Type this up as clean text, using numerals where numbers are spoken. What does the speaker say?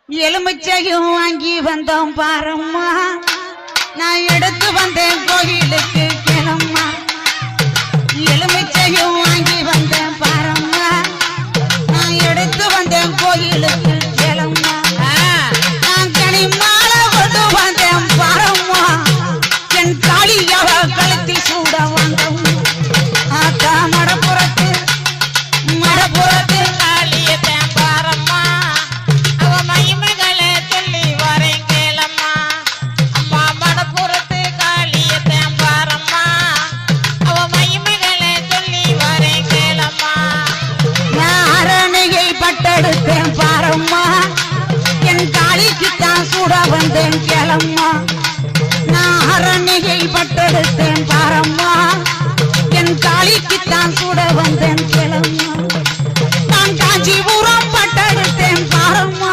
எலுமிச்சையும் வாங்கி வந்தோம் பாரம்மா நான் எடுத்து வந்தேன் கோயிலுக்கு கிளம்மா எலுமிச்சையும் வாங்கி வந்தேன் பாரம்மா நான் எடுத்து வந்தேன் கோயிலுக்கு கிளம்மா நான் கனி மாலை கொண்டு வந்தேன் பாரம்மா என் காளியவ கழுத்தில் சூட வந்தோம் ஆத்தா மடப்புறத்து காளியத்தேன் பாரம்மா அவ மகிமைகளை சொல்லி வரேன் கேளம்மா அம்மா மடப்புறத்து காளியத்தேன் பாரம்மா அவ மகிமைகளை சொல்லி வரேன் கேளம்மா நான் அரணையை பட்டெடுத்தேன் பாரம்மா என் காளிக்குத்தான் சூட வந்தேன் கேளம்மா நான் அரணையை பட்டெடுத்தேன் பாரம்மா என் காளிக்குத்தான் சூட வந்தேன் கேளம்மா நான் காஞ்சிபுரம் பட்டெடுத்தேன் பாரம்மா